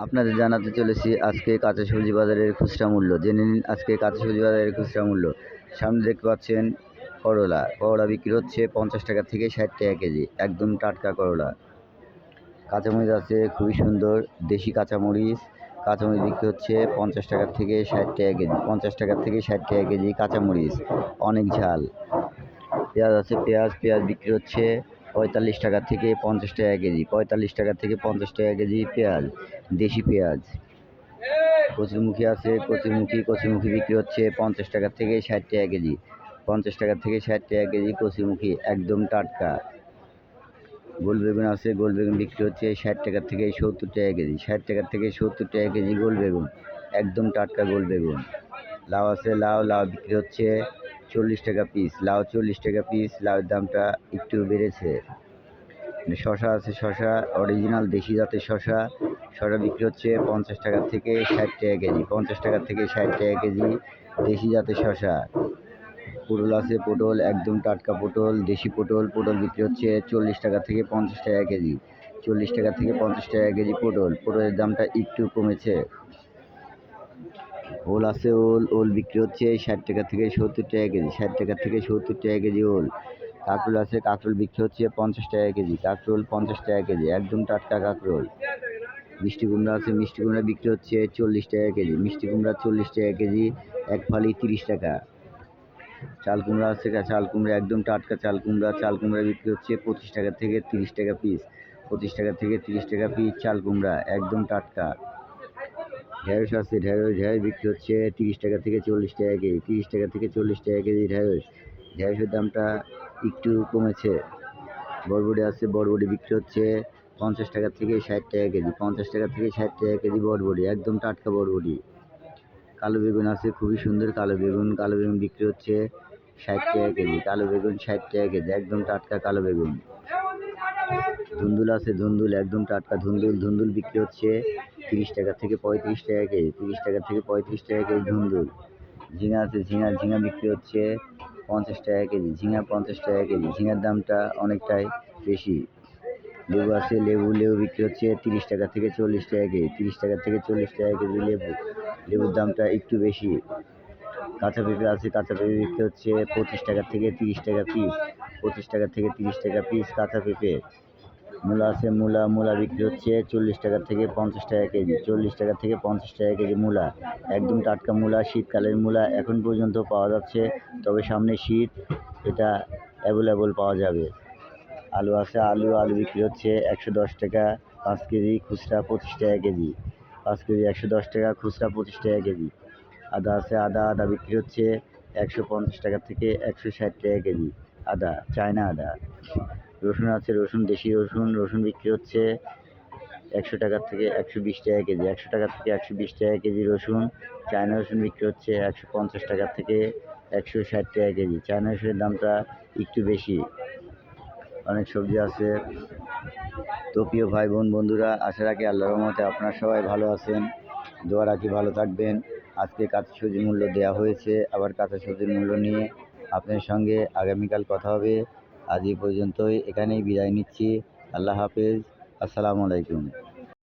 আপনাদের জানাতে চলেছি আজকে কাঁচা সবজি বাজারের খুচরা মূল্য। জেনে নিন আজকে কাঁচা সবজি বাজারের খুচরা মূল্য। সামনে দেখতে পাচ্ছেন করলা। করলা বিক্রি হচ্ছে 50 টাকা থেকে 60 টাকা কেজি, একদম টাটকা করলা। কাঁচামরিচ আছে খুবই সুন্দর দেশি কাঁচামরিচ। কাঁচামরিচ বিক্রি হচ্ছে 50 টাকা থেকে 60 টাকা কেজি, 50 টাকা থেকে 60 টাকা কেজি কাঁচামরিচ, অনেক ঝাল। পেঁয়াজ আছে, পেঁয়াজ বিক্রি হচ্ছে 45 টাকা থেকে 50 টাকা কেজি, 45 টাকা থেকে 50 টাকা কেজি পেঁয়াজ, দেশি পেঁয়াজ। কচুরমুখী আছে, কচুরমুখী বিক্রি হচ্ছে 50 টাকা থেকে 60 টাকা কেজি, 50 টাকা থেকে 60 টাকা কেজি কচুরমুখী, একদম টাটকা। গোল বেগুন আছে, গোল বেগুন বিক্রি হচ্ছে 60 টাকা থেকে 70 টাকা কেজি, 60 টাকা থেকে 70 টাকা কেজি গোল বেগুন, একদম টাটকা গোল বেগুন। লাউ আছে, লাউ বিক্রি হচ্ছে 40 টাকা পিস, লাউ 40 টাকা পিস, লাউয়ের দামটা একটু বেড়েছে। শশা আছে, শশা অরিজিনাল দেশি জাতের শশা বিক্রি হচ্ছে 50 টাকা থেকে 60 টাকা কেজি, 50 টাকা থেকে 60 টাকা কেজি দেশি জাতের শশা। পটল আছে, পটল একদম টাটকা পটল, দেশি পটল বিক্রি হচ্ছে 40 টাকা থেকে 50 টাকা কেজি, 40 টাকা থেকে 50 টাকা কেজি পটলের দামটা একটু কমেছে। ওল আছে, ওল বিক্রি হচ্ছে 60 টাকা থেকে 70 টাকা কেজি, 60 টাকা থেকে 70 টাকা কেজি ওল। কাঁকরোল আছে, কাঁকরোল বিক্রি হচ্ছে 50 টাকা কেজি, কাঁকরোল 50 টাকা কেজি, একদম টাটকা কাঁকরোল। মিষ্টি কুমড়া আছে, মিষ্টি কুমড়া বিক্রি হচ্ছে 40 টাকা কেজি, মিষ্টি কুমড়া 40 টাকা কেজি, এক ফালি 30 টাকা। চাল কুমড়া আছে, চাল কুমড়া একদম টাটকা চাল কুমড়া বিক্রি হচ্ছে 25 টাকা থেকে 30 টাকা পিস, 25 টাকা থেকে 30 টাকা পিস চাল কুমড়া, একদম টাটকা। ঢেঁড়স আছে, ঢেঁড়স বিক্রি হচ্ছে 30 টাকা থেকে 40 টাকা কেজি, 30 টাকা থেকে 40 টাকা কেজি ঢেঁড়সের দামটা একটু কমেছে। বরবটি আছে, বরবটি বিক্রি হচ্ছে 50 টাকা থেকে 60 টাকা কেজি, 50 টাকা থেকে 60 টাকা কেজি বরবটি, একদম টাটকা বরবটি। কালো বেগুন আছে খুবই সুন্দর কালো বেগুন বিক্রি হচ্ছে 60 টাকা কেজি, কালো বেগুন 60 টাকা কেজি, একদম টাটকা কালো বেগুন। ধুন্দুল আছে, ধুন্দুল একদম টাটকা ধুন্দুল বিক্রি হচ্ছে 30 টাকা থেকে 35 টাকা কেজি, 30 টাকা থেকে 35 টাকা কেজি ধুন্দুল। ঝিঙা আছে, ঝিঙা বিক্রি হচ্ছে 50 টাকা কেজি, ঝিঙা 50 টাকা কেজি, ঝিঙার দামটা অনেকটাই বেশি। লেবু আছে, লেবু বিক্রি হচ্ছে 30 টাকা থেকে 40 টাকা কেজি, 30 টাকা থেকে 40 টাকা কেজি লেবুর দামটা একটু বেশি। কাঁচা পেঁপে আছে, কাঁচা পেঁপে বিক্রি হচ্ছে 25 টাকা থেকে 30 টাকা পিস, 25 টাকা থেকে 30 টাকা পিস কাঁচা পেঁপে। মূলা আছে, মূলা বিক্রি হচ্ছে 40 টাকা থেকে 50 টাকা কেজি, 40 টাকা থেকে 50 টাকা কেজি মূলা, একদম টাটকা মূলা, শীতকালের মূলা এখন পর্যন্ত পাওয়া যাচ্ছে, তবে সামনে শীত, এটা অ্যাভেলেবল পাওয়া যাবে। আলু আছে, আলু বিক্রি হচ্ছে 110 টাকা 5 কেজি, খুচরা 25 টাকা কেজি, 5 কেজি 110 টাকা, খুচরা 25 টাকা কেজি। আদা আছে, আদা বিক্রি হচ্ছে 150 টাকা থেকে 160 টাকা কেজি, আদা চায়না আদা। রসুন আছে, দেশি রসুন বিক্রি হচ্ছে 100 টাকা থেকে 120 টাকা কেজি, 100 টাকা থেকে 120 টাকা কেজি রসুন। চায়না রসুন বিক্রি হচ্ছে 150 টাকা থেকে 160 টাকা কেজি, চায়না রসুনের দামটা একটু বেশি। অনেক সবজি আছে। তো প্রিয় ভাই বন্ধুরা, আশা রাখি আল্লাহর রহমতে আপনারা সবাই ভালো আছেন, দোয়া রাখি ভালো থাকবেন। আজকে কাঁচা সবজির মূল্য দেওয়া হয়েছে, আবার কাঁচা সবজির মূল্য নিয়ে আপনার সঙ্গে আগামীকাল কথা হবে। আজ এই পর্যন্তই, এখানেই বিদায় নিচ্ছি। আল্লাহ হাফেজ, আসসালামু আলাইকুম।